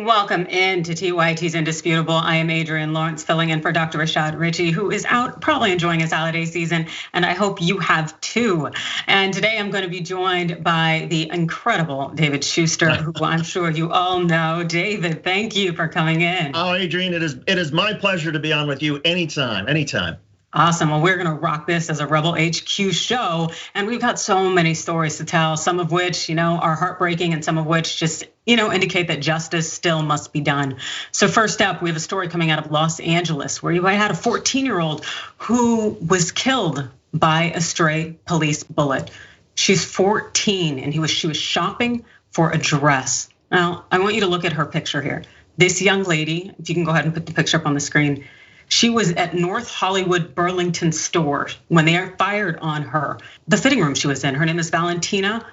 Welcome into TYT's Indisputable. I am Adrienne Lawrence, filling in for Dr. Rashad Ritchie, who is out probably enjoying his holiday season, and I hope you have too. And today I'm going to be joined by the incredible David Shuster, who I'm sure you all know. David, thank you for coming in. Oh, Adrienne, it is my pleasure to be on with you anytime. Awesome. Well, we're going to rock this as a Rebel HQ show. And we've got so many stories to tell, some of which, are heartbreaking and some of which just, indicate that justice still must be done. So first up, we have a story coming out of Los Angeles where you had a 14-year-old who was killed by a stray police bullet. She's 14 and she was shopping for a dress. Now, I want you to look at her picture here. This young lady, if you can go ahead and put the picture up on the screen, she was at North Hollywood Burlington store when they fired on her. The fitting room she was in, her name is Valentina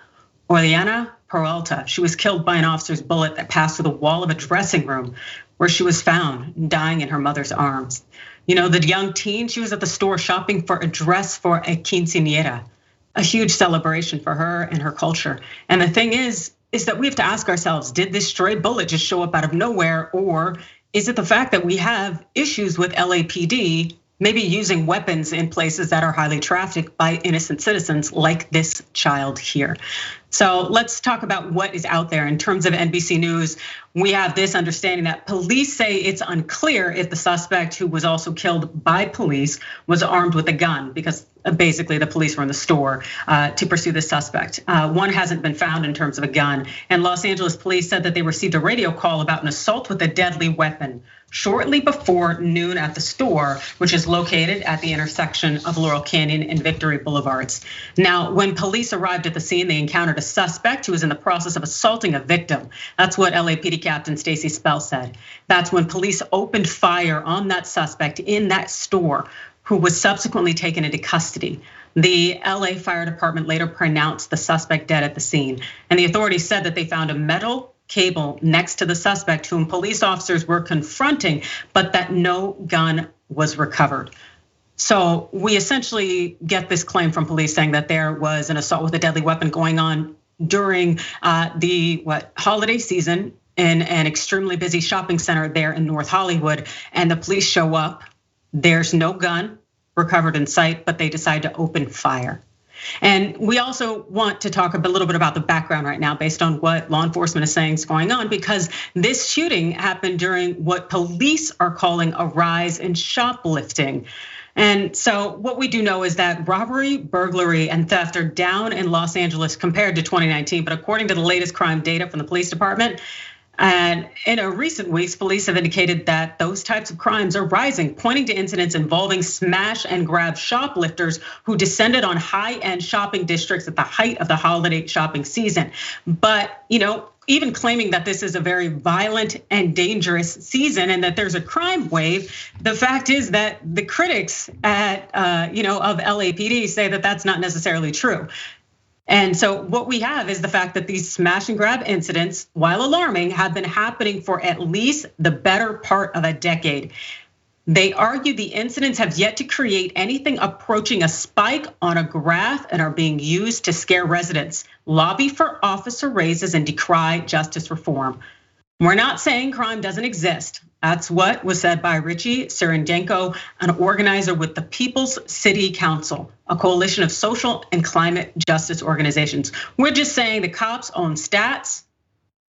Orellana Peralta. She was killed by an officer's bullet that passed through the wall of a dressing room where she was found dying in her mother's arms. The young teen, she was at the store shopping for a dress for a quinceañera, a huge celebration for her and her culture. And the thing is that we have to ask ourselves, did this stray bullet just show up out of nowhere, or is it the fact that we have issues with LAPD maybe using weapons in places that are highly trafficked by innocent citizens like this child here? So let's talk about what is out there. In terms of NBC News, we have this understanding that police say it's unclear if the suspect, who was also killed by police, was armed with a gun, because basically the police were in the store to pursue the suspect. One hasn't been found in terms of a gun. And Los Angeles police said that they received a radio call about an assault with a deadly weapon shortly before noon at the store, which is located at the intersection of Laurel Canyon and Victory Boulevards. Now, when police arrived at the scene, they encountered a suspect who was in the process of assaulting a victim. That's what LAPD Captain Stacy Spell said. That's when police opened fire on that suspect in that store, who was subsequently taken into custody. The LA Fire Department later pronounced the suspect dead at the scene. And the authorities said that they found a metal cable next to the suspect, whom police officers were confronting, but that no gun was recovered. So we essentially get this claim from police saying that there was an assault with a deadly weapon going on during the holiday season in an extremely busy shopping center there in North Hollywood. And the police show up, there's no gun recovered in sight, but they decide to open fire. And we also want to talk a little bit about the background right now based on what law enforcement is saying is going on, because this shooting happened during what police are calling a rise in shoplifting. And so what we do know is that robbery, burglary, and theft are down in Los Angeles compared to 2019. But according to the latest crime data from the police department, and in recent weeks, police have indicated that those types of crimes are rising, pointing to incidents involving smash and grab shoplifters who descended on high-end shopping districts at the height of the holiday shopping season. But, even claiming that this is a very violent and dangerous season and that there's a crime wave, the fact is that the critics at, of LAPD say that that's not necessarily true. And so what we have is the fact that these smash and grab incidents, while alarming, have been happening for at least the better part of a decade. They argue the incidents have yet to create anything approaching a spike on a graph and are being used to scare residents, lobby for officer raises, and decry justice reform. We're not saying crime doesn't exist. That's what was said by Richie Sirendenko, an organizer with the People's City Council, a coalition of social and climate justice organizations. We're just saying the cops' own stats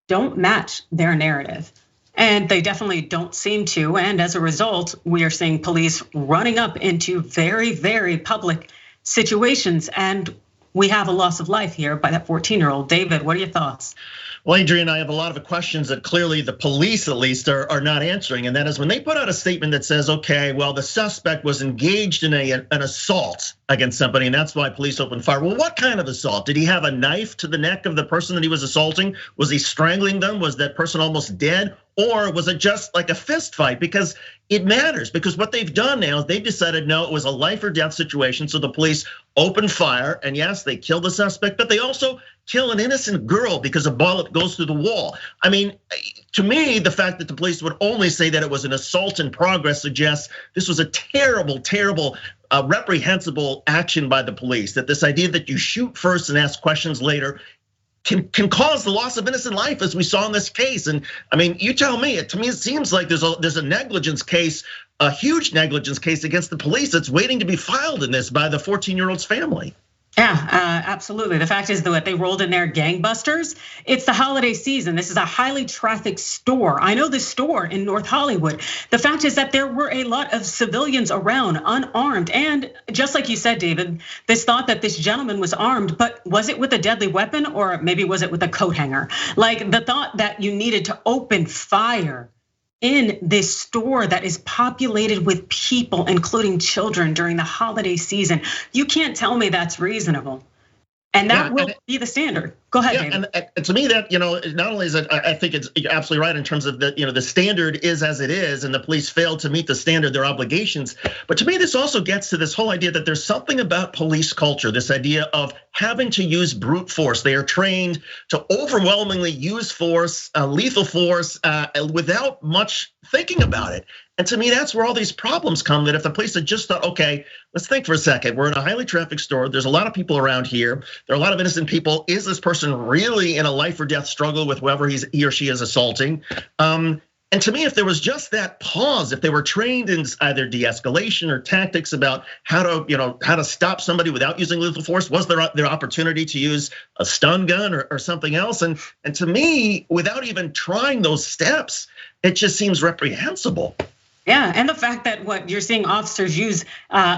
don't match their narrative. And they definitely don't seem to. And as a result, we are seeing police running up into very, very public situations. And we have a loss of life here by that 14-year-old. David, what are your thoughts? Well, Adrienne, I have a lot of questions that clearly the police, at least, are not answering. And that is when they put out a statement that says, okay, well, the suspect was engaged in an assault against somebody, and that's why police opened fire. Well, what kind of assault? Did he have a knife to the neck of the person that he was assaulting? Was he strangling them? Was that person almost dead? Or was it just like a fist fight? Because it matters, because what they've done now is they've decided, no, it was a life or death situation. So the police opened fire, and yes, they killed the suspect, but they also kill an innocent girl because a bullet goes through the wall. I mean, to me, the fact that the police would only say that it was an assault in progress suggests this was a terrible, terrible, reprehensible action by the police. That this idea that you shoot first and ask questions later can cause the loss of innocent life, as we saw in this case. And I mean, you tell me. To me, it seems like there's a negligence case, a huge negligence case against the police that's waiting to be filed in this by the 14-year-old's family. Yeah, absolutely. The fact is that they rolled in there gangbusters. It's the holiday season. This is a highly trafficked store. I know this store in North Hollywood. The fact is that there were a lot of civilians around, unarmed. And just like you said, David, this thought that this gentleman was armed, but was it with a deadly weapon or maybe was it with a coat hanger? Like the thought that you needed to open fire in this store that is populated with people, including children, during the holiday season. You can't tell me that's reasonable. And that will be the standard. Go ahead, David. And to me, that not only is it, I think it's absolutely right in terms of the standard is as it is, and the police failed to meet the standard, their obligations. But to me, this also gets to this whole idea that there's something about police culture, this idea of having to use brute force. They are trained to overwhelmingly use force, lethal force, without much thinking about it. And to me, that's where all these problems come, that if the police had just thought, okay, let's think for a second. We're in a highly trafficked store. There's a lot of people around here. There are a lot of innocent people. Is this person really in a life or death struggle with whoever he or she is assaulting? And to me, if there was just that pause, if they were trained in either de-escalation or tactics about how to stop somebody without using lethal force, was there opportunity to use a stun gun or something else? And to me, without even trying those steps, it just seems reprehensible. Yeah, and the fact that what you're seeing officers use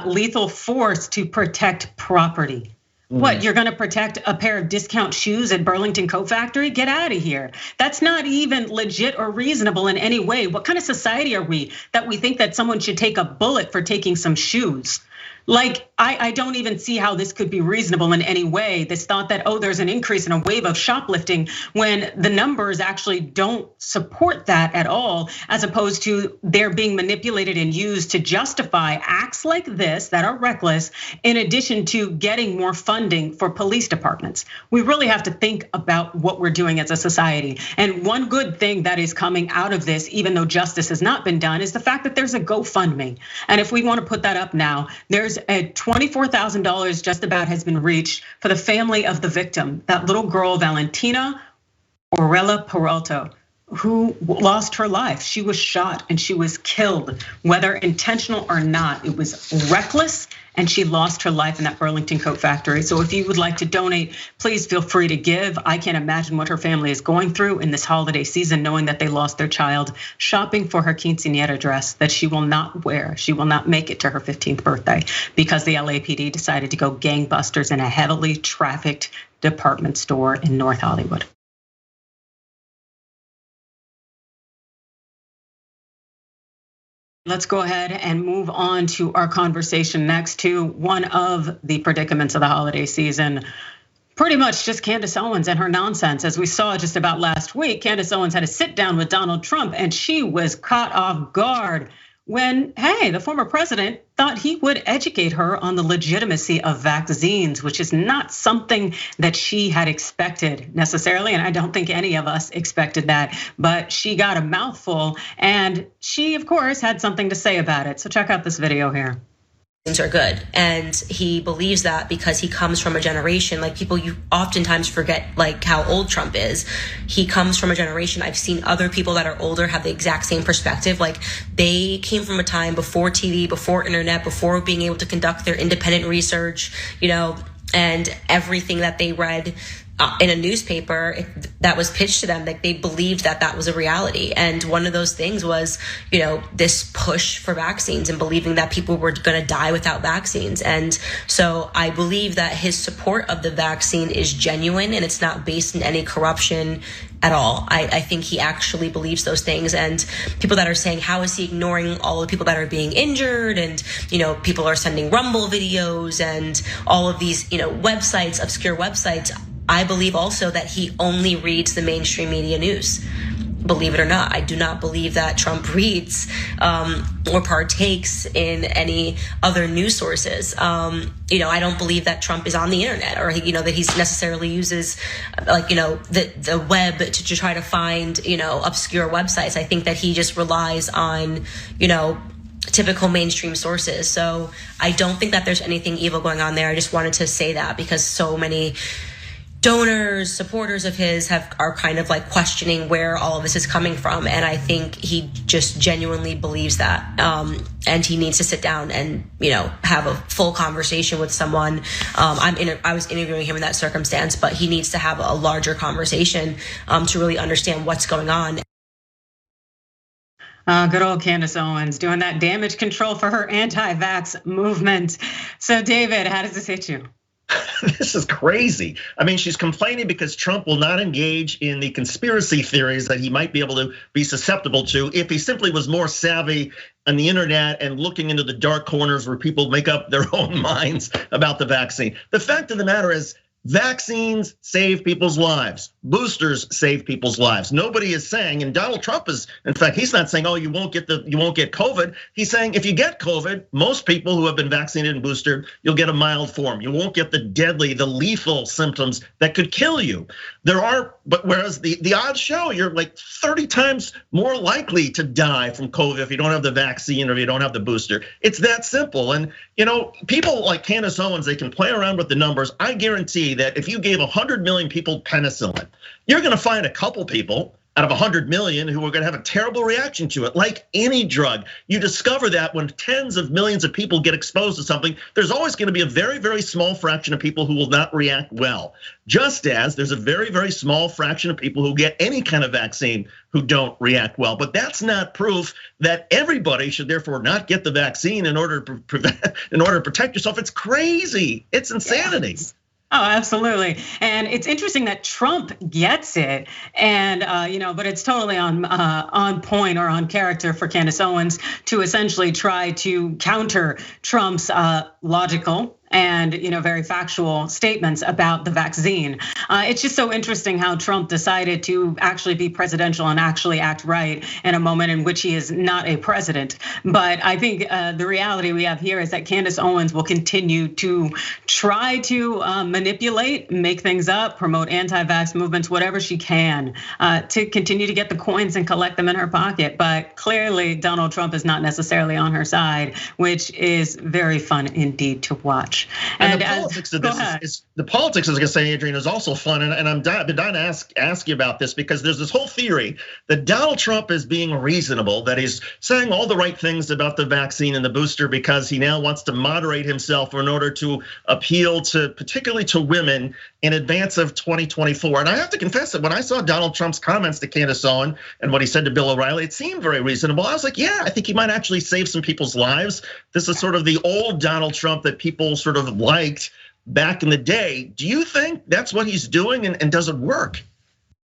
lethal force to protect property. What, you're gonna protect a pair of discount shoes at Burlington Coat Factory? Get out of here. That's not even legit or reasonable in any way. What kind of society are we that we think that someone should take a bullet for taking some shoes? Like, I don't even see how this could be reasonable in any way. This thought that, there's an increase in a wave of shoplifting when the numbers actually don't support that at all, as opposed to they're being manipulated and used to justify acts like this that are reckless, in addition to getting more funding for police departments. We really have to think about what we're doing as a society. And one good thing that is coming out of this, even though justice has not been done, is the fact that there's a GoFundMe. And if we want to put that up now, there's a $24,000 just about has been reached for the family of the victim, that little girl, Valentina Orella Peralta, who lost her life. She was shot and she was killed, whether intentional or not. It was reckless, and she lost her life in that Burlington Coat Factory. So if you would like to donate, please feel free to give. I can't imagine what her family is going through in this holiday season, knowing that they lost their child shopping for her quinceañera dress that she will not wear. She will not make it to her 15th birthday because the LAPD decided to go gangbusters in a heavily trafficked department store in North Hollywood. Let's go ahead and move on to our conversation next to one of the predicaments of the holiday season. Pretty much just Candance Owens and her nonsense. As we saw just about last week, Candance Owens had a sit down with Donald Trump and she was caught off guard when, the former president thought he would educate her on the legitimacy of vaccines, which is not something that she had expected necessarily. And I don't think any of us expected that, but she got a mouthful and she, of course, had something to say about it. So check out this video here. Things are good. And he believes that because he comes from a generation, like people, you oftentimes forget like how old Trump is. He comes from a generation. I've seen other people that are older have the exact same perspective. Like they came from a time before TV, before internet, before being able to conduct their independent research, and everything that they read in a newspaper that was pitched to them, like they believed that that was a reality. And one of those things was, this push for vaccines and believing that people were going to die without vaccines. And so I believe that his support of the vaccine is genuine and it's not based in any corruption at all. I think he actually believes those things. And people that are saying, how is he ignoring all the people that are being injured? And, people are sending Rumble videos and all of these, websites, obscure websites. I believe also that he only reads the mainstream media news. Believe it or not, I do not believe that Trump reads or partakes in any other news sources. I don't believe that Trump is on the internet or that he necessarily uses the web to try to find obscure websites. I think that he just relies on typical mainstream sources. So I don't think that there's anything evil going on there. I just wanted to say that because so many donors, supporters of his are kind of like questioning where all of this is coming from. And I think he just genuinely believes that. And he needs to sit down and, have a full conversation with someone. I was interviewing him in that circumstance, but he needs to have a larger conversation to really understand what's going on. Good old Candance Owens doing that damage control for her anti-vax movement. So David, how does this hit you? This is crazy. I mean, she's complaining because Trump will not engage in the conspiracy theories that he might be able to be susceptible to if he simply was more savvy on the internet and looking into the dark corners where people make up their own minds about the vaccine. The fact of the matter is, vaccines save people's lives. Boosters save people's lives. Nobody is saying, and Donald Trump is, in fact, he's not saying, oh, you won't get COVID. He's saying if you get COVID, most people who have been vaccinated and boosted, you'll get a mild form. You won't get the deadly, the lethal symptoms that could kill you. But whereas the odds show you're like 30 times more likely to die from COVID if you don't have the vaccine or if you don't have the booster. It's that simple. And people like Candance Owens, they can play around with the numbers. I guarantee that if you gave 100 million people penicillin, you're gonna find a couple people out of 100 million who are gonna have a terrible reaction to it. Like any drug, you discover that when tens of millions of people get exposed to something, there's always gonna be a very, very small fraction of people who will not react well. Just as there's a very, very small fraction of people who get any kind of vaccine who don't react well. But that's not proof that everybody should therefore not get the vaccine in order to protect yourself. It's crazy, it's insanity. Yes. Oh, absolutely. And it's interesting that Trump gets it, and but it's totally on point or on character for Candance Owens to essentially try to counter Trump's logical and very factual statements about the vaccine. It's just so interesting how Trump decided to actually be presidential and actually act right in a moment in which he is not a president. But I think the reality we have here is that Candance Owens will continue to try to manipulate, make things up, promote anti-vax movements, whatever she can to continue to get the coins and collect them in her pocket. But clearly Donald Trump is not necessarily on her side, which is very fun indeed to watch. And the politics of this is the politics, as I was gonna say, Adrienne, is also fun. And I've been dying to ask you about this because there's this whole theory that Donald Trump is being reasonable, that he's saying all the right things about the vaccine and the booster because he now wants to moderate himself in order to appeal to particularly to women in advance of 2024. And I have to confess that when I saw Donald Trump's comments to Candance Owens and what he said to Bill O'Reilly, it seemed very reasonable. I was like, yeah, I think he might actually save some people's lives. This is sort of the old Donald Trump that people sort of liked back in the day. Do you think that's what he's doing, and does it work?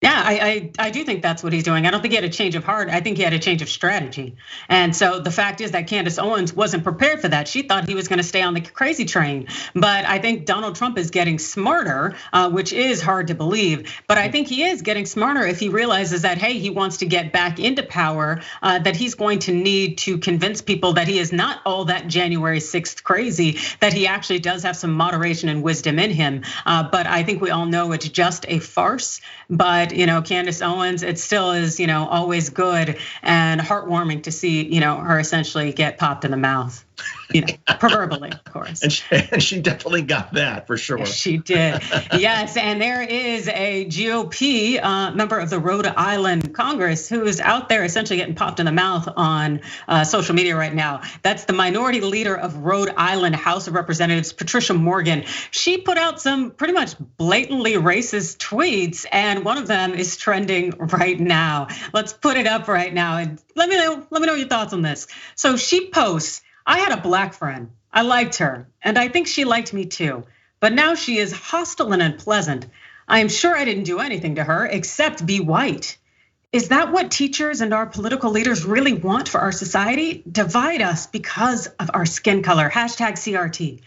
Yeah, I do think that's what he's doing. I don't think he had a change of heart. I think he had a change of strategy. And so the fact is that Candance Owens wasn't prepared for that. She thought he was gonna stay on the crazy train. But I think Donald Trump is getting smarter, which is hard to believe. But I think he is getting smarter if he realizes that, hey, he wants to get back into power, that he's going to need to convince people that he is not all that January 6th crazy, that he actually does have some moderation and wisdom in him. But I think we all know it's just a farce. But Candance Owens, it still is, always good and heartwarming to see, her essentially get popped in the mouth. Proverbially, of course. And she definitely got that for sure. She did, yes. And there is a GOP member of the Rhode Island Congress who is out there essentially getting popped in the mouth on social media right now. That's the minority leader of Rhode Island House of Representatives, Patricia Morgan. She put out some pretty much blatantly racist tweets, and one of them is trending right now. Let's put it up right now and let me know your thoughts on this. So she posts, I had a black friend, I liked her, and I think she liked me too. But now she is hostile and unpleasant. I am sure I didn't do anything to her except be white. Is that what teachers and our political leaders really want for our society? Divide us because of our skin color, #CRT.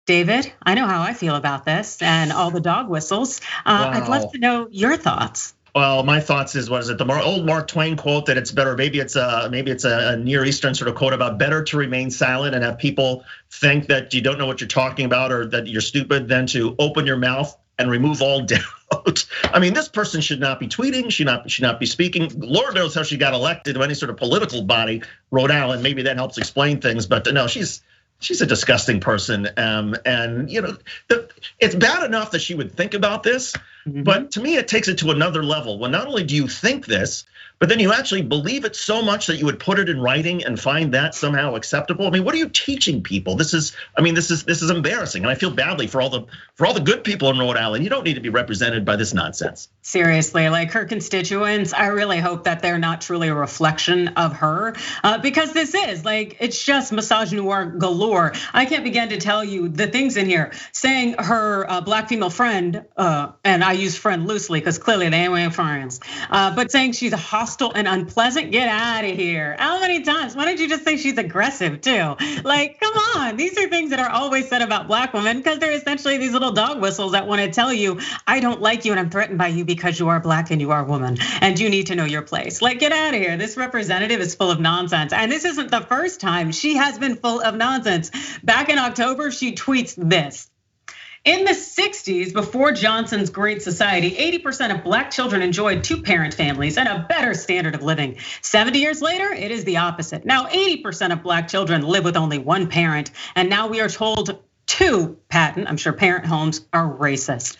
David, I know how I feel about this and all the dog whistles. Wow. I'd love to know your thoughts. Well, my thoughts is, what is it? The old Mark Twain quote that it's better. Maybe it's a Near Eastern sort of quote about better to remain silent and have people think that you don't know what you're talking about or that you're stupid than to open your mouth and remove all doubt. I mean, this person should not be tweeting. Should not be speaking. Lord knows how she got elected to any sort of political body, Rhode Island. Maybe that helps explain things. But no, she's She's a disgusting person, and it's bad enough that she would think about this, but to me, it takes it to another level. When not only do you think this, but then you actually believe it so much that you would put it in writing and find that somehow acceptable. I mean, what are you teaching people? This is embarrassing, and I feel badly for all the good people in Rhode Island. You don't need to be represented by this nonsense. Seriously, like her constituents, I really hope that they're not truly a reflection of her, because this is like, it's just misogynoir galore. I can't begin to tell you the things in here, saying her Black female friend, and I use friend loosely because clearly they ain't friends, but saying she's hostile and unpleasant. Get out of here. How many times? Why don't you just say she's aggressive too? Like, come on. These are things that are always said about Black women because they're essentially these little dog whistles that want to tell you, I don't like you and I'm threatened by you because you are Black and you are a woman and you need to know your place. Like, get out of here. This representative is full of nonsense. And this isn't the first time she has been full of nonsense. Back in October, she tweets this. In the 60s, before Johnson's Great Society, 80% of Black children enjoyed two-parent families and a better standard of living. 70 years later, it is the opposite. Now 80% of Black children live with only one parent, and now we are told two patent, I'm sure parent homes are racist.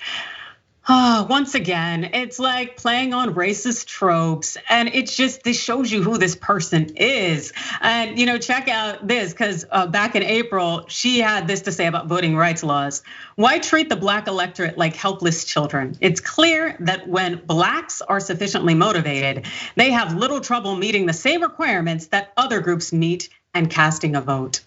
Once again, it's like playing on racist tropes, and it's just, this shows you who this person is. And check out this, because back in April, she had this to say about voting rights laws. Why treat the Black electorate like helpless children? It's clear that when Blacks are sufficiently motivated, they have little trouble meeting the same requirements that other groups meet and casting a vote.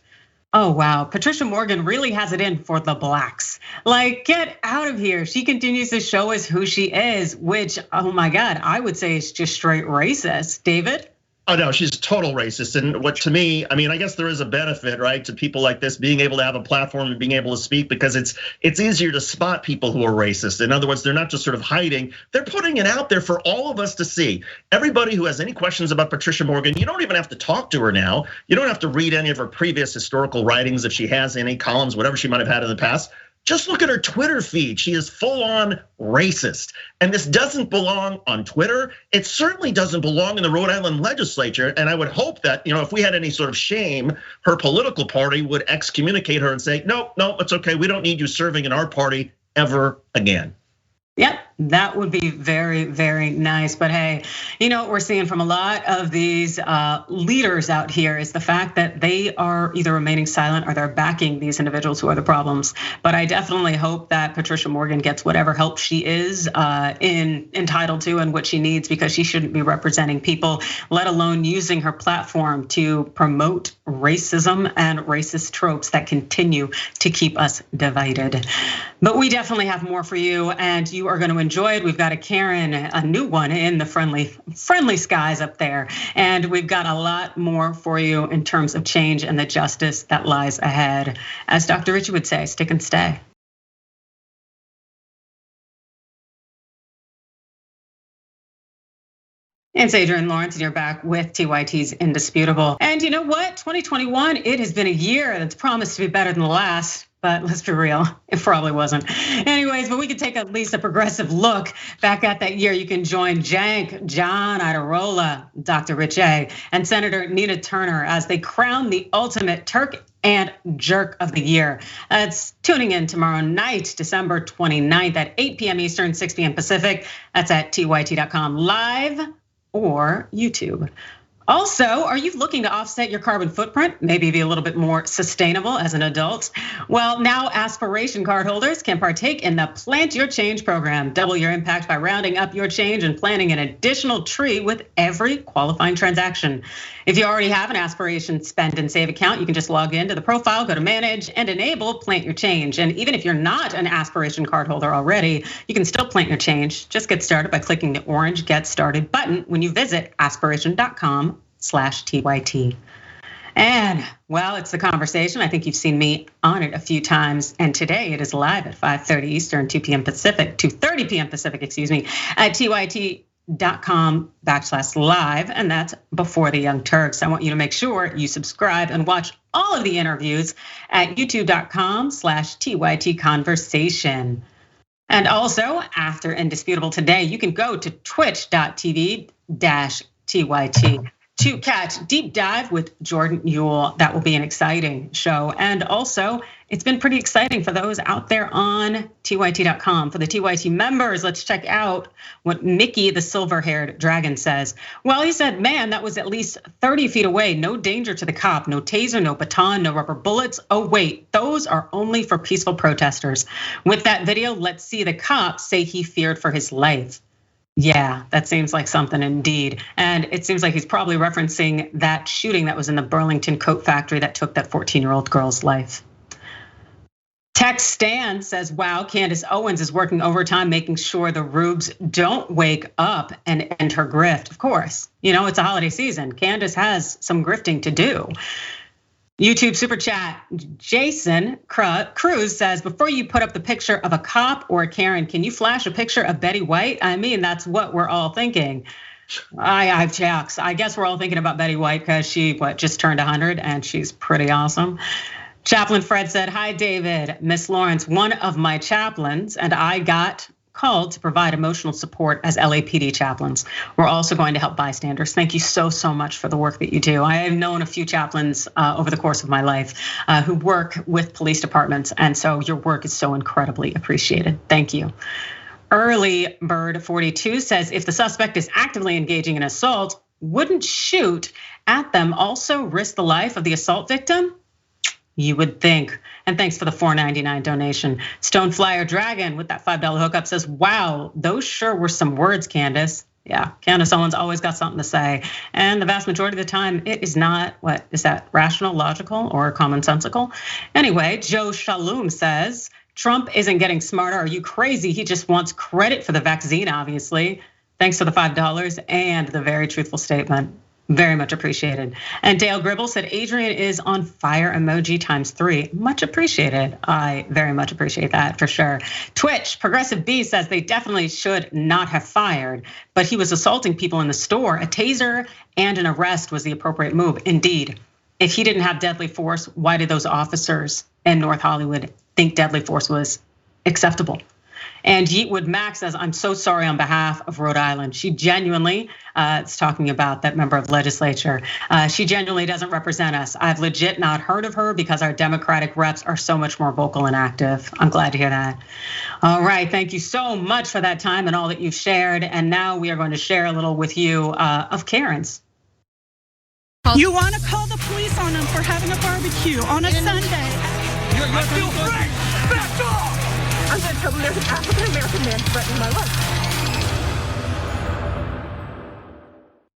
Oh, wow. Patricia Morgan really has it in for the Blacks. Like, get out of here. She continues to show us who she is, which, oh my God, I would say is just straight racist. David? Oh no, she's total racist. And what to me, I mean, I guess there is a benefit, right, to people like this being able to have a platform and being able to speak because it's easier to spot people who are racist. In other words, they're not just sort of hiding, they're putting it out there for all of us to see. Everybody who has any questions about Patricia Morgan, you don't even have to talk to her now. You don't have to read any of her previous historical writings if she has any columns, whatever she might have had in the past. Just look at her Twitter feed. She is full on racist. And this doesn't belong on Twitter. It certainly doesn't belong in the Rhode Island legislature. And I would hope that, if we had any sort of shame, her political party would excommunicate her and say, no, it's okay. We don't need you serving in our party ever again. Yep, that would be very, very nice. But hey, what we're seeing from a lot of these leaders out here is the fact that they are either remaining silent or they're backing these individuals who are the problems. But I definitely hope that Patricia Morgan gets whatever help she is entitled to and what she needs, because she shouldn't be representing people, let alone using her platform to promote racism and racist tropes that continue to keep us divided. But we definitely have more for you, and you are going to enjoy it. We've got a Karen, a new one in the friendly skies up there. And we've got a lot more for you in terms of change and the justice that lies ahead. As Dr. Richie would say, stick and stay. It's Adrienne Lawrence, and you're back with TYT's Indisputable. And you know what? 2021, it has been a year that's promised to be better than the last. But let's be real, it probably wasn't. Anyways, but we could take at least a progressive look back at that year. You can join Cenk, John Iadarola, Dr. Rich A, and Senator Nina Turner as they crown the ultimate Turk and Jerk of the year. That's tuning in tomorrow night, December 29th at 8 p.m. Eastern, 6 p.m. Pacific. That's at tyt.com live or YouTube. Also, are you looking to offset your carbon footprint, maybe be a little bit more sustainable as an adult? Well, now Aspiration card holders can partake in the Plant Your Change program. Double your impact by rounding up your change and planting an additional tree with every qualifying transaction. If you already have an Aspiration Spend and Save account, you can just log into the profile, go to Manage, and enable Plant Your Change. And even if you're not an Aspiration card holder already, you can still plant your change. Just get started by clicking the orange Get Started button when you visit aspiration.com/TYT. And well, it's the conversation. I think you've seen me on it a few times. And today it is live at 5:30 Eastern, 2 p.m. Pacific, 2:30 p.m. Pacific, at tyt.com/live. And that's before the Young Turks. I want you to make sure you subscribe and watch all of the interviews at youtube.com/TYT conversation. And also after Indisputable today, you can go to twitch.tv/TYT. to catch Deep Dive with Jordan Ewell. That will be an exciting show. And also, it's been pretty exciting for those out there on TYT.com. For the TYT members, let's check out what Mickey, the silver-haired dragon, says. Well, he said, man, that was at least 30 feet away. No danger to the cop, no taser, no baton, no rubber bullets. Oh, wait, those are only for peaceful protesters. With that video, let's see the cop say he feared for his life. Yeah, that seems like something indeed. And it seems like he's probably referencing that shooting that was in the Burlington coat factory that took that 14-year-old girl's life. Text Stan says, wow, Candance Owens is working overtime, making sure the rubes don't wake up and end her grift. Of course, it's a holiday season. Candance has some grifting to do. YouTube super chat, Jason Cruz says, before you put up the picture of a cop or a Karen, can you flash a picture of Betty White? I mean, that's what we're all thinking. I guess we're all thinking about Betty White because she just turned 100 and she's pretty awesome. Chaplain Fred said, hi, David, Miss Lawrence, one of my chaplains and I got called to provide emotional support as LAPD chaplains. We're also going to help bystanders. Thank you so much for the work that you do. I have known a few chaplains over the course of my life who work with police departments. And so your work is so incredibly appreciated. Thank you. Early Bird 42 says, if the suspect is actively engaging in assault, wouldn't shoot at them also risk the life of the assault victim? You would think. And thanks for the $4.99 donation. Stoneflyer Dragon with that $5 hookup says, wow, those sure were some words, Candance. Yeah, Candance Owens always got something to say. And the vast majority of the time, it is not, what is that, rational, logical, or commonsensical? Anyway, Joe Shalom says, Trump isn't getting smarter. Are you crazy? He just wants credit for the vaccine, obviously. Thanks for the $5 and the very truthful statement. Very much appreciated. And Dale Gribble said, Adrienne is on fire emoji ×3. Much appreciated. I very much appreciate that for sure. Twitch, Progressive B says they definitely should not have fired, but he was assaulting people in the store. A taser and an arrest was the appropriate move. Indeed, if he didn't have deadly force, why did those officers in North Hollywood think deadly force was acceptable? And Yeatwood Max says, I'm so sorry on behalf of Rhode Island. She genuinely, it's talking about that member of legislature. She genuinely doesn't represent us. I've legit not heard of her because our Democratic reps are so much more vocal and active. I'm glad to hear that. All right, thank you so much for that time and all that you've shared. And now we are going to share a little with you of Karen's. You want to call the police on them for having a barbecue on a Sunday. I feel free! Back off! I'm going to tell them there's an African-American man threatening my life.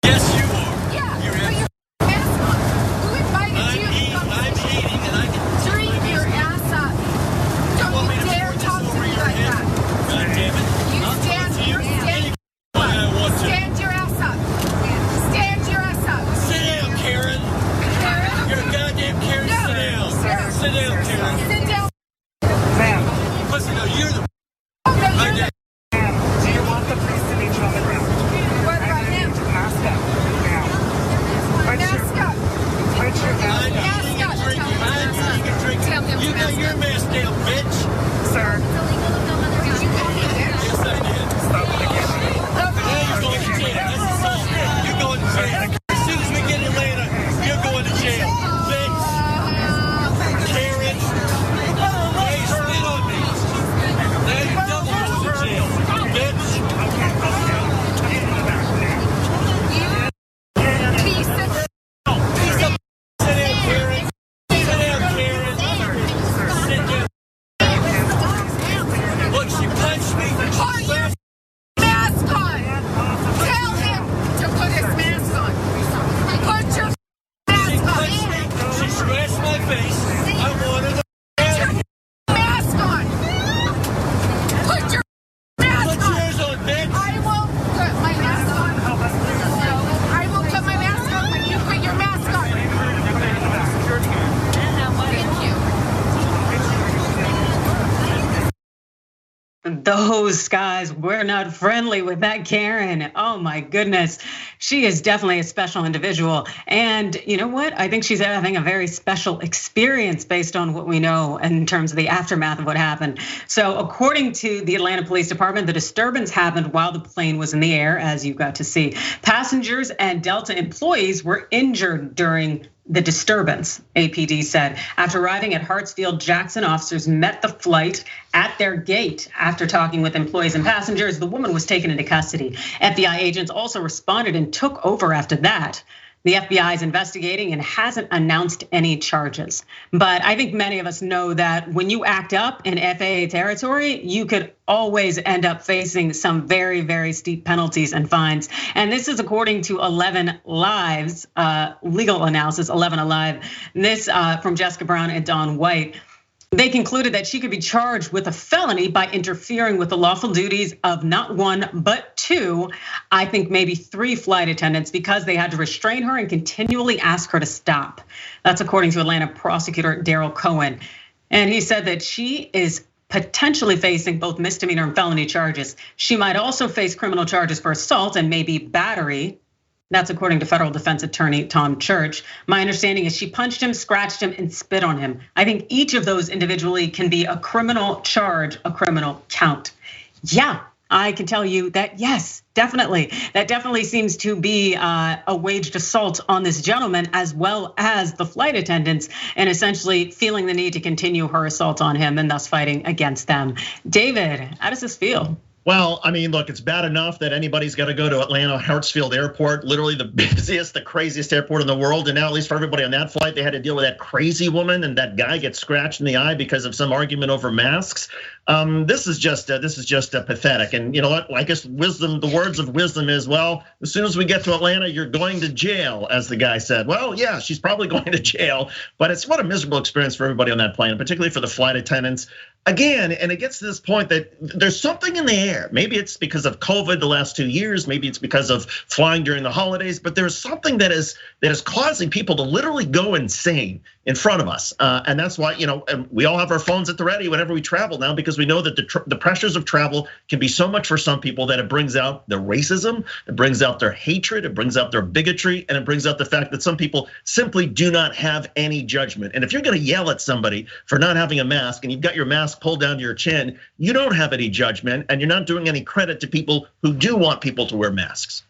Yes, you are. Yeah, but you're ass on. Who invited you to come I'm eating and I can drink your ass up? Don't you dare talk to me like that. God damn it. You're standing Why I want to. Stand your ass up. Stand your ass up. Sit down, Karen. Karen? You're a goddamn Karen. No. Sit down. Sir. Sit down, Karen. Sit down. Listen, no, you're the. Oh, no, you're the. those guys were not friendly with that Karen. Oh my goodness. She is definitely a special individual. And you know what? I think she's having a very special experience based on what we know in terms of the aftermath of what happened. So according to the Atlanta Police Department, the disturbance happened while the plane was in the air, as you got to see. Passengers and Delta employees were injured during the disturbance, APD said. After arriving at Hartsfield-Jackson, officers met the flight at their gate. After talking with employees and passengers, the woman was taken into custody. FBI agents also responded and took over after that. The FBI is investigating and hasn't announced any charges. But I think many of us know that when you act up in FAA territory, you could always end up facing some very, very steep penalties and fines. And this is according to 11 Live's legal analysis, 11 Alive. This from Jessica Brown and Dawn White. They concluded that she could be charged with a felony by interfering with the lawful duties of not one, but two, I think maybe 3 flight attendants, because they had to restrain her and continually ask her to stop. That's according to Atlanta prosecutor Daryl Cohen. And he said that she is potentially facing both misdemeanor and felony charges. She might also face criminal charges for assault and maybe battery. That's according to federal defense attorney Tom Church. My understanding is she punched him, scratched him, and spit on him. I think each of those individually can be a criminal charge, a criminal count. Yeah, I can tell you that, yes, definitely. That definitely seems to be a waged assault on this gentleman, as well as the flight attendants, and essentially feeling the need to continue her assault on him and thus fighting against them. David, how does this feel? Well, I mean, look, it's bad enough that anybody's got to go to Atlanta Hartsfield Airport, literally the busiest, the craziest airport in the world. And now, at least for everybody on that flight, they had to deal with that crazy woman and that guy gets scratched in the eye because of some argument over masks. This is just pathetic. And you know what? I guess wisdom, the words of wisdom is, well, as soon as we get to Atlanta, you're going to jail, as the guy said. Well, yeah, she's probably going to jail, but it's what a miserable experience for everybody on that plane, particularly for the flight attendants. Again, and it gets to this point that there's something in the air. Maybe it's because of COVID the last 2 years. Maybe it's because of flying during the holidays. But there's something that is causing people to literally go insane in front of us. And that's why, we all have our phones at the ready whenever we travel now, because we know that the pressures of travel can be so much for some people that it brings out their racism, it brings out their hatred, it brings out their bigotry, and it brings out the fact that some people simply do not have any judgment. And if you're gonna yell at somebody for not having a mask and you've got your mask pulled down to your chin, you don't have any judgment and you're not doing any credit to people who do want people to wear masks.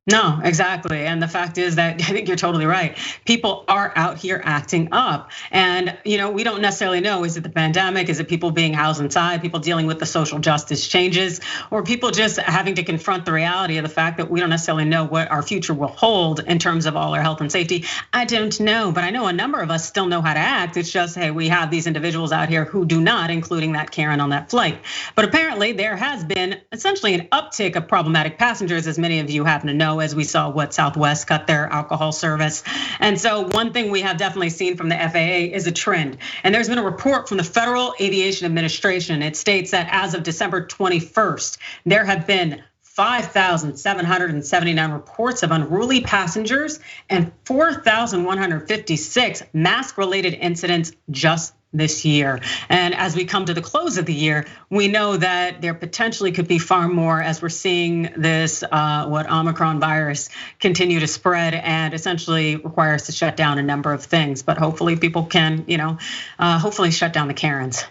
No, exactly. And the fact is that I think you're totally right. People are out here acting up. And we don't necessarily know, is it the pandemic? Is it people being housed inside, people dealing with the social justice changes, or people just having to confront the reality of the fact that we don't necessarily know what our future will hold in terms of all our health and safety? I don't know, but I know a number of us still know how to act. It's just, hey, we have these individuals out here who do not, including that Karen on that flight. But apparently there has been essentially an uptick of problematic passengers, as many of you happen to know, as we saw what Southwest cut their alcohol service. And so one thing we have definitely seen from the FAA is a trend. And there's been a report from the Federal Aviation Administration. It states that as of December 21st, there have been 5,779 reports of unruly passengers and 4,156 mask-related incidents just this year. And as we come to the close of the year, we know that there potentially could be far more as we're seeing this, what Omicron virus continue to spread and essentially require us to shut down a number of things. But hopefully people can, hopefully shut down the Karens.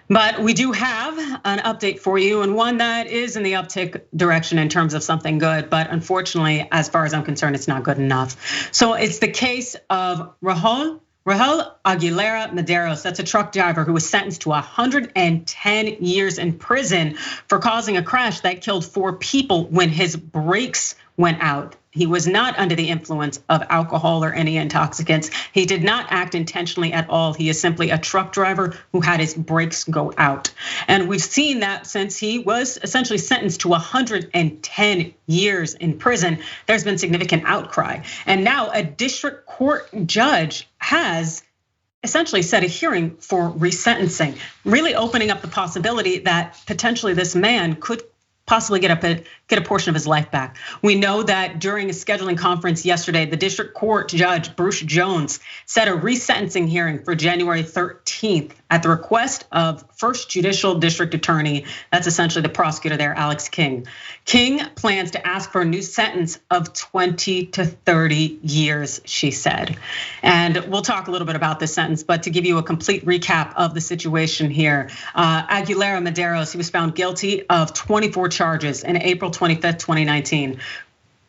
But we do have an update for you, and one that is in the uptick direction in terms of something good. But unfortunately, as far as I'm concerned, it's not good enough. So it's the case of Rahul Aguilera-Mederos. That's a truck driver who was sentenced to 110 years in prison for causing a crash that killed 4 people when his brakes went out. He was not under the influence of alcohol or any intoxicants. He did not act intentionally at all. He is simply a truck driver who had his brakes go out. And we've seen that since he was essentially sentenced to 110 years in prison, there's been significant outcry. And now a district court judge has essentially set a hearing for resentencing, really opening up the possibility that potentially this man could possibly get a portion of his life back. We know that during a scheduling conference yesterday, the district court judge, Bruce Jones, set a resentencing hearing for January 13th at the request of First Judicial District Attorney, that's essentially the prosecutor there, Alex King. King plans to ask for a new sentence of 20 to 30 years, she said. And we'll talk a little bit about this sentence, but to give you a complete recap of the situation here, Aguilera-Mederos, he was found guilty of 24 charges in April 25th, 2019.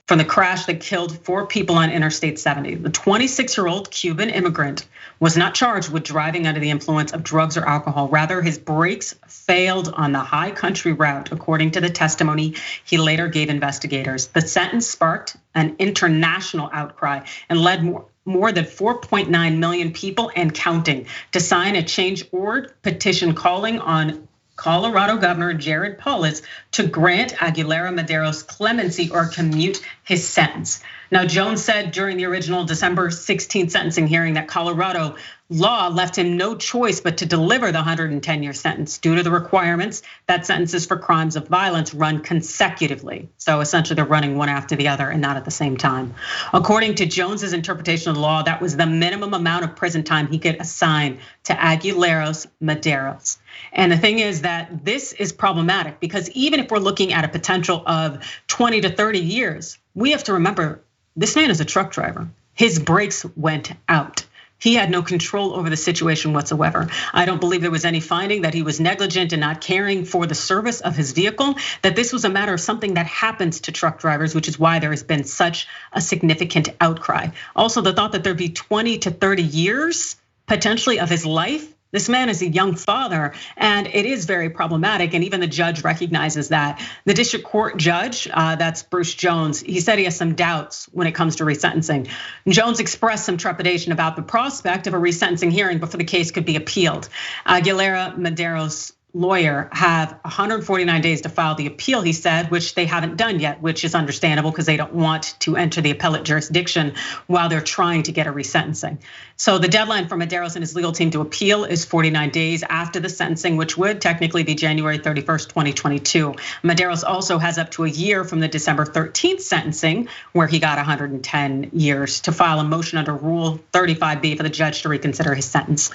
From the crash that killed 4 people on Interstate 70. The 26-year-old Cuban immigrant was not charged with driving under the influence of drugs or alcohol. Rather, his brakes failed on the high country route, according to the testimony he later gave investigators. The sentence sparked an international outcry and led more than 4.9 million people and counting to sign a change org petition calling on Colorado Governor Jared Polis to grant Aguilera-Mederos clemency or commute his sentence. Now, Jones said during the original December 16th sentencing hearing that Colorado law left him no choice but to deliver the 110-year sentence due to the requirements that sentences for crimes of violence run consecutively. So essentially they're running one after the other and not at the same time. According to Jones's interpretation of the law, that was the minimum amount of prison time he could assign to Aguilera-Mederos. And the thing is that this is problematic because even if we're looking at a potential of 20 to 30 years, we have to remember this man is a truck driver. His brakes went out. He had no control over the situation whatsoever. I don't believe there was any finding that he was negligent in not caring for the service of his vehicle, that this was a matter of something that happens to truck drivers, which is why there has been such a significant outcry. Also, the thought that there'd be 20 to 30 years potentially of his life. This man is a young father, and it is very problematic. And even the judge recognizes that. The district court judge, that's Bruce Jones, he said he has some doubts when it comes to resentencing. Jones expressed some trepidation about the prospect of a resentencing hearing before the case could be appealed. Aguilera-Mederos' lawyer have 149 days to file the appeal, he said, which they haven't done yet, which is understandable because they don't want to enter the appellate jurisdiction while they're trying to get a resentencing. So the deadline for Mederos and his legal team to appeal is 49 days after the sentencing, which would technically be January 31st, 2022. Mederos also has up to a year from the December 13th sentencing, where he got 110 years, to file a motion under Rule 35B for the judge to reconsider his sentence.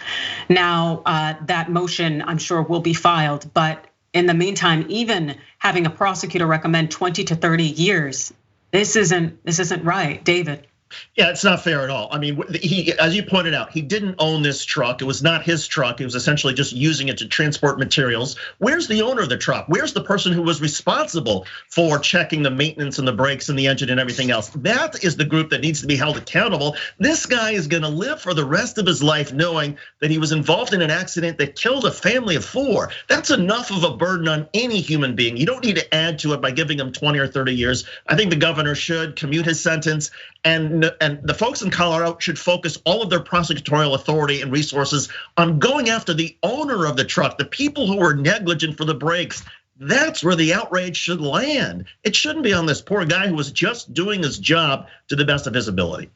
Now, that motion, I'm sure, will be filed, but in the meantime, even having a prosecutor recommend 20 to 30 years, this isn't right, David. Yeah, it's not fair at all. I mean, he, as you pointed out, he didn't own this truck. It was not his truck. He was essentially just using it to transport materials. Where's the owner of the truck? Where's the person who was responsible for checking the maintenance and the brakes and the engine and everything else? That is the group that needs to be held accountable. This guy is gonna live for the rest of his life knowing that he was involved in an accident that killed a family of 4. That's enough of a burden on any human being. You don't need to add to it by giving him 20 or 30 years. I think the governor should commute his sentence, and the folks in Colorado should focus all of their prosecutorial authority and resources on going after the owner of the truck, the people who were negligent for the brakes. That's where the outrage should land. It shouldn't be on this poor guy who was just doing his job to the best of his ability.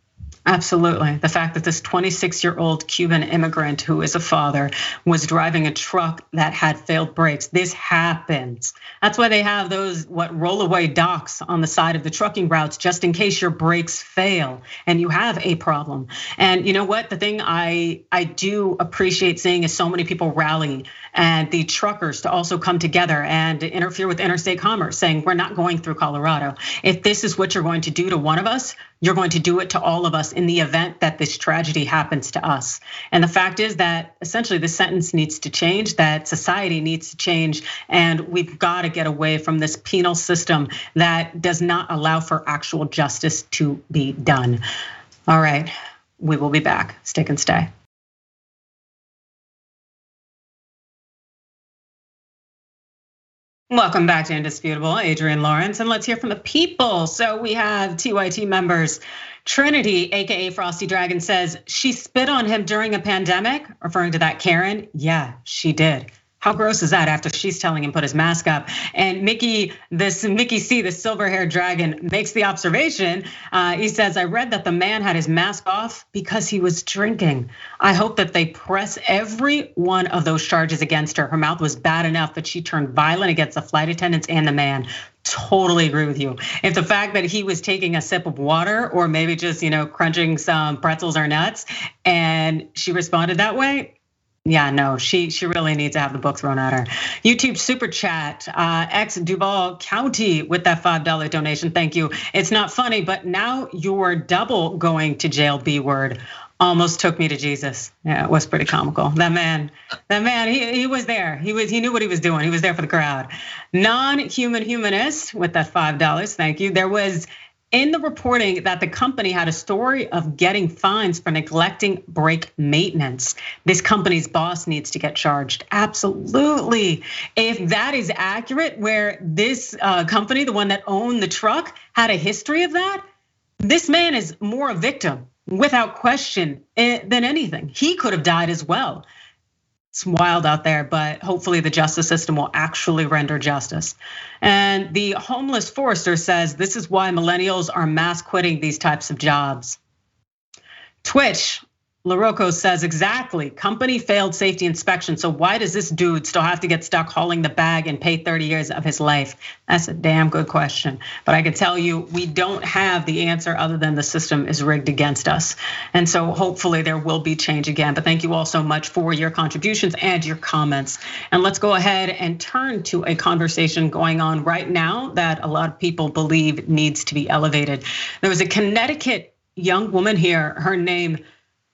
Absolutely. The fact that this 26-year-old Cuban immigrant who is a father was driving a truck that had failed brakes. This happens. That's why they have those rollaway docks on the side of the trucking routes, just in case your brakes fail and you have a problem. And you know what? The thing I do appreciate seeing is so many people rally and the truckers to also come together and interfere with interstate commerce, saying we're not going through Colorado. If this is what you're going to do to one of us, you're going to do it to all of us in the event that this tragedy happens to us. And the fact is that essentially the sentence needs to change, that society needs to change, and we've got to get away from this penal system that does not allow for actual justice to be done. All right, we will be back. Stick and stay. Welcome back to Indisputable, Adrienne Lawrence, and let's hear from the people. So we have TYT members. Trinity, AKA Frosty Dragon, says she spit on him during a pandemic, referring to that Karen. Yeah, she did. How gross is that after she's telling him put his mask up? And Mickey C, the silver-haired dragon, makes the observation. He says, I read that the man had his mask off because he was drinking. I hope that they press every one of those charges against her. Her mouth was bad enough that she turned violent against the flight attendants and the man. Totally agree with you. If the fact that he was taking a sip of water or maybe just, crunching some pretzels or nuts and she responded that way, yeah, no, she really needs to have the book thrown at her. YouTube super chat, ex Duval County with that $5 donation. Thank you. It's not funny, but now you're double going to jail. B word almost took me to Jesus. Yeah, it was pretty comical. That man, he was there. He knew what he was doing. He was there for the crowd. Non-human humanist with that $5. Thank you. There was in the reporting that the company had a story of getting fines for neglecting brake maintenance. This company's boss needs to get charged. Absolutely. If that is accurate, where this company, the one that owned the truck, had a history of that, this man is more a victim without question than anything. He could have died as well. It's wild out there, but hopefully the justice system will actually render justice. And the homeless Forrester says this is why millennials are mass quitting these types of jobs. Twitch, LaRocco says exactly, company failed safety inspection. So why does this dude still have to get stuck hauling the bag and pay 30 years of his life? That's a damn good question. But I can tell you, we don't have the answer other than the system is rigged against us. And so hopefully there will be change again. But thank you all so much for your contributions and your comments. And let's go ahead and turn to a conversation going on right now that a lot of people believe needs to be elevated. There was a Connecticut young woman here. Her name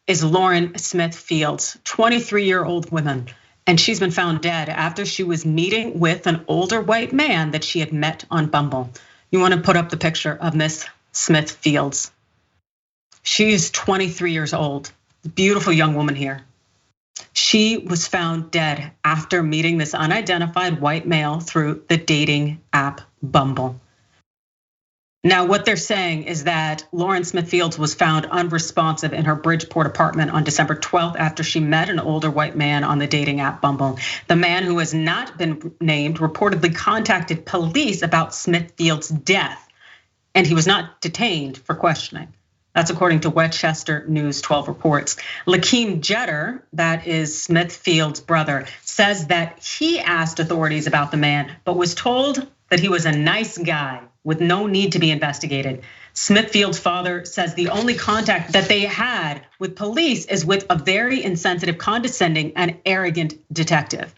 is Lauren Smith Fields, 23-year-old woman. And she's been found dead after she was meeting with an older white man that she had met on Bumble. You wanna put up the picture of Miss Smith Fields. She is 23 years old, beautiful young woman here. She was found dead after meeting this unidentified white male through the dating app Bumble. Now, what they're saying is that Lauren Smith Fields was found unresponsive in her Bridgeport apartment on December 12th after she met an older white man on the dating app Bumble. The man, who has not been named, reportedly contacted police about Smith Fields' death, and he was not detained for questioning. That's according to Westchester News 12 reports. Lakeem Jeter, that is Smith Fields' brother, says that he asked authorities about the man, but was told that he was a nice guy with no need to be investigated. Smith Fields' father says the only contact that they had with police is with a very insensitive, condescending, and arrogant detective.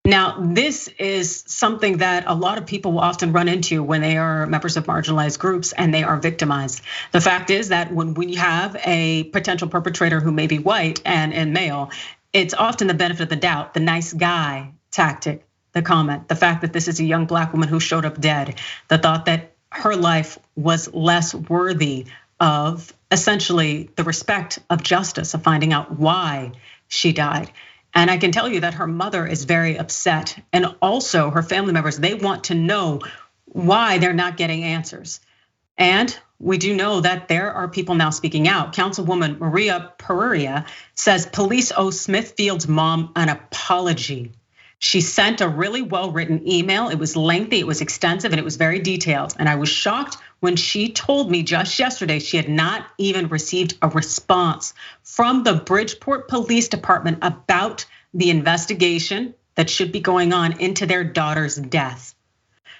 Now, this is something that a lot of people will often run into when they are members of marginalized groups and they are victimized. The fact is that when we have a potential perpetrator who may be white and male, it's often the benefit of the doubt, the nice guy tactic. The comment, the fact that this is a young Black woman who showed up dead, the thought that her life was less worthy of essentially the respect of justice, of finding out why she died. And I can tell you that her mother is very upset, and also her family members, they want to know why they're not getting answers. And we do know that there are people now speaking out. Councilwoman Maria Pereira says police owe Smith Fields' mom an apology. She sent a really well-written email. It was lengthy, it was extensive, and it was very detailed. And I was shocked when she told me just yesterday she had not even received a response from the Bridgeport Police Department about the investigation that should be going on into their daughter's death.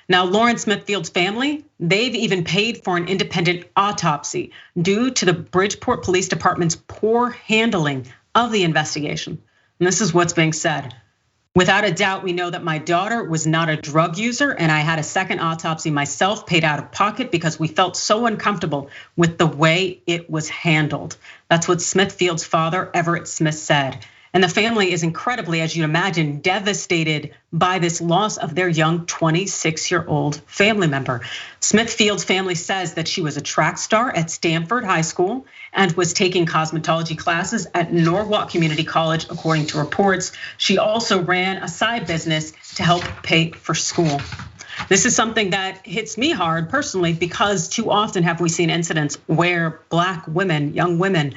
Now, Lauren Smith Fields' family, they've even paid for an independent autopsy due to the Bridgeport Police Department's poor handling of the investigation. And this is what's being said. Without a doubt, we know that my daughter was not a drug user, and I had a second autopsy myself, paid out of pocket because we felt so uncomfortable with the way it was handled. That's what Smith Fields' father, Everett Smith, said. And the family is incredibly, as you'd imagine, devastated by this loss of their young 26-year-old family member. Smith Fields' family says that she was a track star at Stanford High School and was taking cosmetology classes at Norwalk Community College, according to reports. She also ran a side business to help pay for school. This is something that hits me hard personally because too often have we seen incidents where Black women, young women,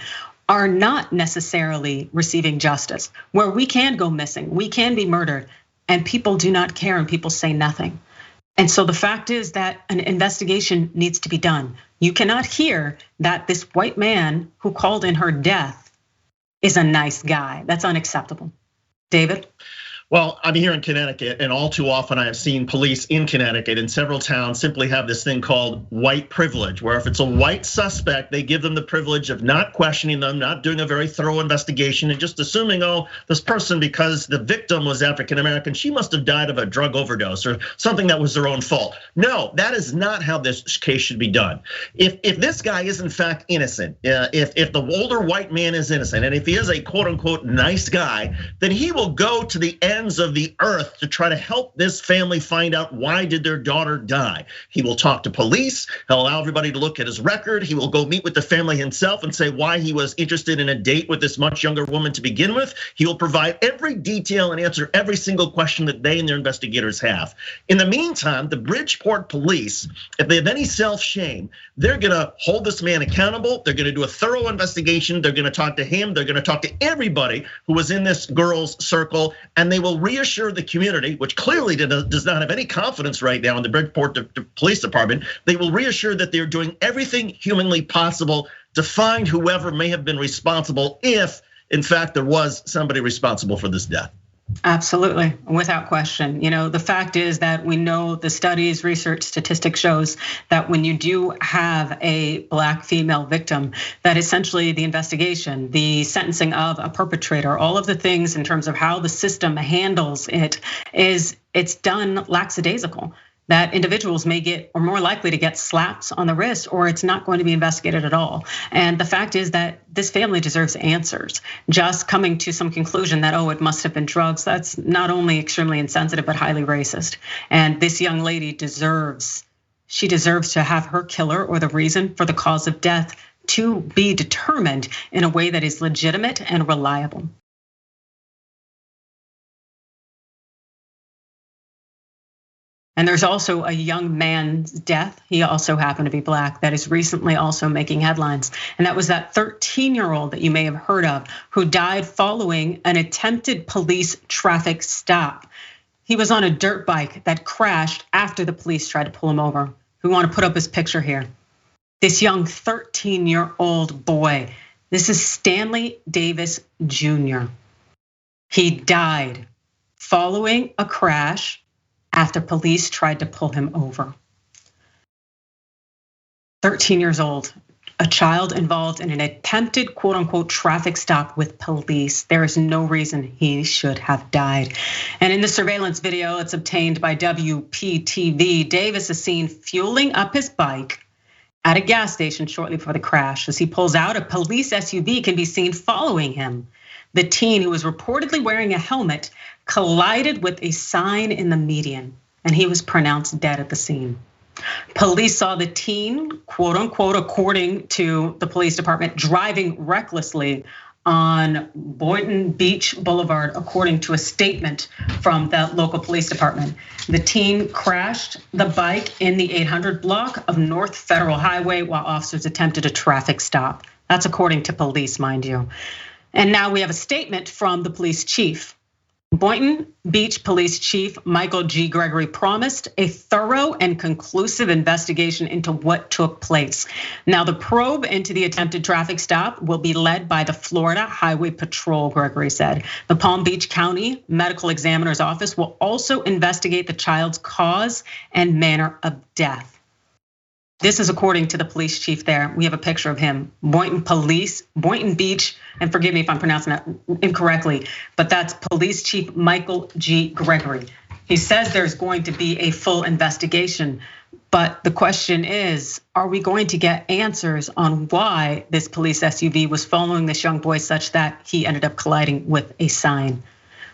are not necessarily receiving justice, where we can go missing, we can be murdered, and people do not care and people say nothing. And so the fact is that an investigation needs to be done. You cannot hear that this white man who called in her death is a nice guy. That's unacceptable. David? Well, I'm here in Connecticut, and all too often I have seen police in Connecticut in several towns simply have this thing called white privilege, where if it's a white suspect, they give them the privilege of not questioning them, not doing a very thorough investigation, and just assuming, oh, this person, because the victim was African American, she must have died of a drug overdose or something that was their own fault. No, that is not how this case should be done. If this guy is in fact innocent, if the older white man is innocent, and if he is a quote unquote nice guy, then he will go to the ends of the earth to try to help this family find out why did their daughter die. He will talk to police, he'll allow everybody to look at his record, he will go meet with the family himself and say why he was interested in a date with this much younger woman to begin with. He will provide every detail and answer every single question that they and their investigators have. In the meantime, the Bridgeport police, if they have any self-shame, they're gonna hold this man accountable, they're gonna do a thorough investigation, they're gonna talk to him, they're gonna talk to everybody who was in this girl's circle, and they will reassure the community, which clearly does not have any confidence right now in the Bridgeport Police Department. They will reassure that they're doing everything humanly possible to find whoever may have been responsible, if in fact there was somebody responsible for this death. Absolutely, without question. The fact is that we know the studies, research, statistics shows that when you do have a Black female victim, that essentially the investigation, the sentencing of a perpetrator, all of the things in terms of how the system handles it's done lackadaisical. That individuals may get, or more likely to get, slaps on the wrist, or it's not going to be investigated at all. And the fact is that this family deserves answers. Just coming to some conclusion that, oh, it must have been drugs, that's not only extremely insensitive, but highly racist. And this young lady deserves to have her killer or the reason for the cause of death to be determined in a way that is legitimate and reliable. And there's also a young man's death. He also happened to be Black, that is recently also making headlines. And that was that 13-year-old that you may have heard of who died following an attempted police traffic stop. He was on a dirt bike that crashed after the police tried to pull him over. We want to put up his picture here. This young 13-year-old boy, this is Stanley Davis Jr. He died following a crash after police tried to pull him over. 13 years old, a child involved in an attempted quote unquote traffic stop with police. There is no reason he should have died. And in the surveillance video, it's obtained by WPTV, Davis is seen fueling up his bike at a gas station shortly before the crash. As he pulls out, a police SUV can be seen following him. The teen, who was reportedly wearing a helmet, collided with a sign in the median, and he was pronounced dead at the scene. Police saw the teen, quote unquote, according to the police department, driving recklessly on Boynton Beach Boulevard, according to a statement from that local police department. The teen crashed the bike in the 800 block of North Federal Highway while officers attempted a traffic stop. That's according to police, mind you. And now we have a statement from the police chief. Boynton Beach Police Chief Michael G. Gregory promised a thorough and conclusive investigation into what took place. Now, the probe into the attempted traffic stop will be led by the Florida Highway Patrol, Gregory said. The Palm Beach County Medical Examiner's Office will also investigate the child's cause and manner of death. This is according to the police chief there. We have a picture of him, Boynton Beach, and forgive me if I'm pronouncing that incorrectly, but that's Police Chief Michael G. Gregory. He says there's going to be a full investigation, but the question is, are we going to get answers on why this police SUV was following this young boy such that he ended up colliding with a sign?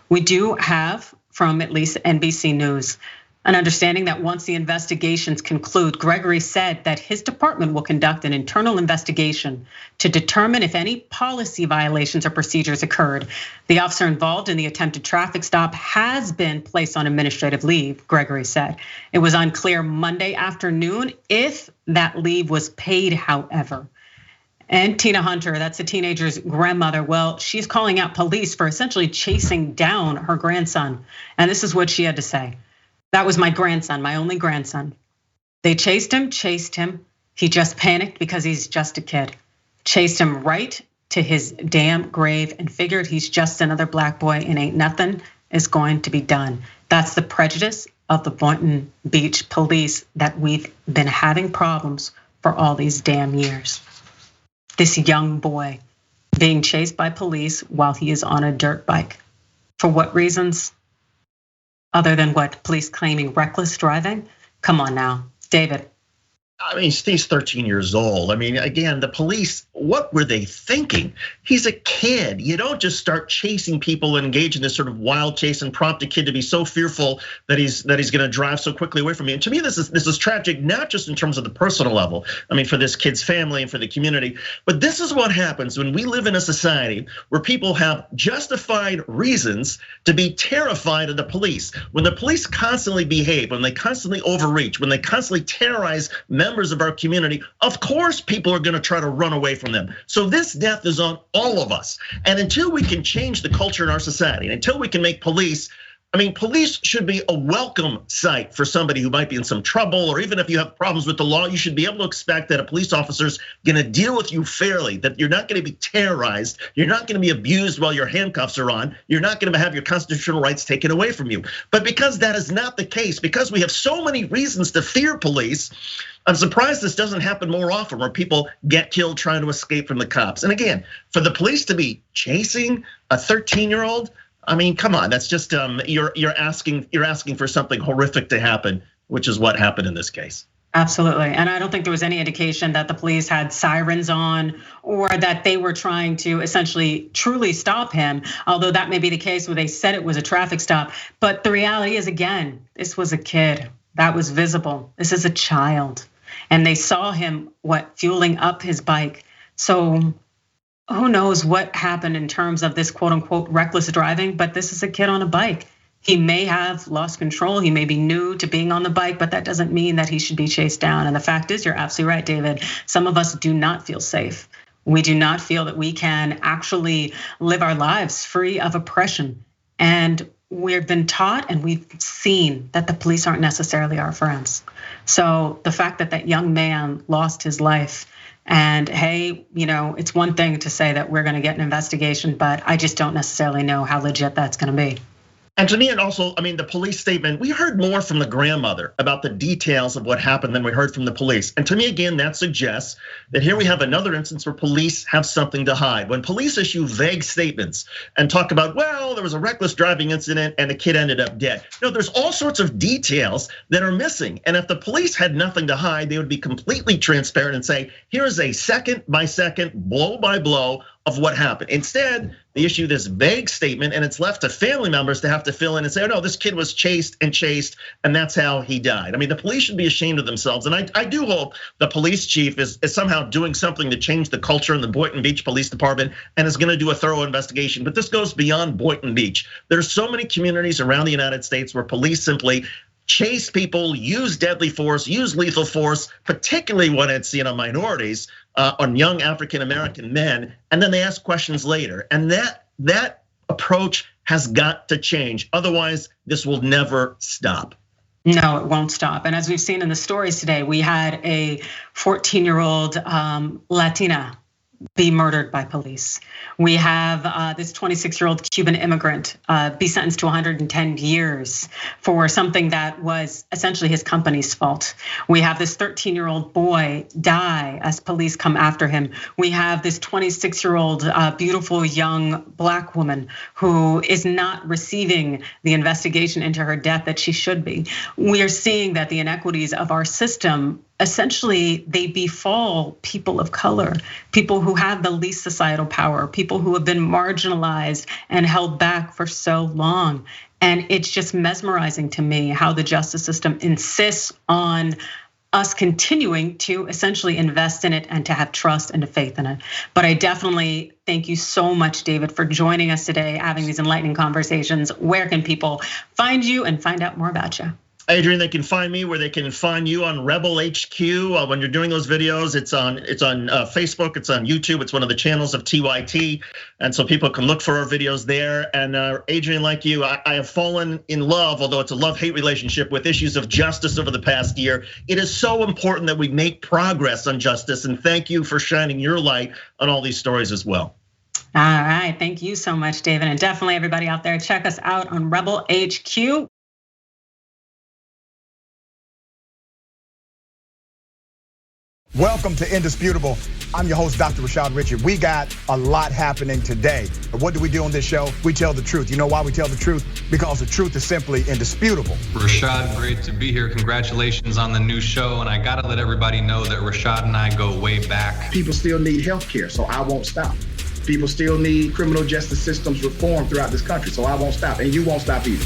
We do have, from at least NBC News, an understanding that once the investigations conclude, Gregory said that his department will conduct an internal investigation to determine if any policy violations or procedures occurred. The officer involved in the attempted traffic stop has been placed on administrative leave, Gregory said. It was unclear Monday afternoon if that leave was paid, however. And Tina Hunter, that's the teenager's grandmother. Well, she's calling out police for essentially chasing down her grandson. And this is what she had to say. That was my grandson, my only grandson. They chased him. He just panicked because he's just a kid. Chased him right to his damn grave and figured he's just another black boy and ain't nothing is going to be done. That's the prejudice of the Boynton Beach police that we've been having problems for all these damn years. This young boy being chased by police while he is on a dirt bike. For what reasons? Other than what? Police claiming reckless driving? Come on now, David. I mean, he's 13 years old. I mean, again, the police, what were they thinking? He's a kid. You don't just start chasing people and engage in this sort of wild chase and prompt a kid to be so fearful that he's gonna drive so quickly away from you. And to me, this is tragic, not just in terms of the personal level. I mean, for this kid's family and for the community, but this is what happens when we live in a society where people have justified reasons to be terrified of the police. When the police constantly behave, when they constantly overreach, when they constantly terrorize members of our community, of course people are gonna try to run away from them. So this death is on all of us. And until we can change the culture in our society, and until we can make police, I mean, police should be a welcome sight for somebody who might be in some trouble, or even if you have problems with the law, you should be able to expect that a police officer's gonna deal with you fairly, that you're not gonna be terrorized, you're not gonna be abused while your handcuffs are on, you're not gonna have your constitutional rights taken away from you. But because that is not the case, because we have so many reasons to fear police, I'm surprised this doesn't happen more often where people get killed trying to escape from the cops. And again, for the police to be chasing a 13-year-old, I mean, come on, that's just you're asking for something horrific to happen, which is what happened in this case. Absolutely, and I don't think there was any indication that the police had sirens on or that they were trying to essentially truly stop him, although that may be the case where they said it was a traffic stop. But the reality is, again, this was a kid that was visible. This is a child, and they saw him, fueling up his bike. So who knows what happened in terms of this quote unquote reckless driving, but this is a kid on a bike. He may have lost control, he may be new to being on the bike, but that doesn't mean that he should be chased down. And the fact is, you're absolutely right, David. Some of us do not feel safe. We do not feel that we can actually live our lives free of oppression. And we've been taught and we've seen that the police aren't necessarily our friends. So the fact that that young man lost his life, and hey, it's one thing to say that we're gonna get an investigation, but I just don't necessarily know how legit that's gonna be. And to me, and also, I mean, the police statement, we heard more from the grandmother about the details of what happened than we heard from the police. And to me, again, that suggests that here we have another instance where police have something to hide. When police issue vague statements and talk about, well, there was a reckless driving incident and the kid ended up dead. No, there's all sorts of details that are missing. And if the police had nothing to hide, they would be completely transparent and say, here is a second by second, blow by blow of what happened. Instead, they issue this vague statement and it's left to family members to have to fill in and say, oh no, this kid was chased, and that's how he died. I mean, the police should be ashamed of themselves. And I do hope the police chief is somehow doing something to change the culture in the Boynton Beach Police Department and is gonna do a thorough investigation. But this goes beyond Boynton Beach. There's so many communities around the United States where police simply chase people, use deadly force, use lethal force, particularly when it's minorities, on young African-American men, and then they ask questions later. And that approach has got to change. Otherwise, this will never stop. No, it won't stop. And as we've seen in the stories today, we had a 14-year-old Latina be murdered by police. We have this 26-year-old Cuban immigrant be sentenced to 110 years for something that was essentially his company's fault. We have this 13-year-old boy die as police come after him. We have this 26-year-old beautiful young Black woman who is not receiving the investigation into her death that she should be. We are seeing that the inequities of our system, essentially, they befall people of color, people who have the least societal power, people who have been marginalized and held back for so long. And it's just mesmerizing to me how the justice system insists on us continuing to essentially invest in it and to have trust and faith in it. But I definitely thank you so much, David, for joining us today, having these enlightening conversations. Where can people find you and find out more about you? Adrienne, they can find me where they can find you on Rebel HQ. When you're doing those videos, it's on Facebook, it's on YouTube. It's one of the channels of TYT, and so people can look for our videos there. And Adrienne, like you, I have fallen in love, although it's a love-hate relationship, with issues of justice over the past year. It is so important that we make progress on justice, and thank you for shining your light on all these stories as well. All right, thank you so much, David, and definitely everybody out there, check us out on Rebel HQ. Welcome to Indisputable. I'm your host, Dr. Rashad Richard. We got a lot happening today. What do we do on this show? We tell the truth. You know why we tell the truth? Because the truth is simply indisputable. Rashad, great to be here. Congratulations on the new show. And I gotta let everybody know that Rashad and I go way back. People still need health care, so I won't stop. People still need criminal justice systems reform throughout this country, so I won't stop. And you won't stop either.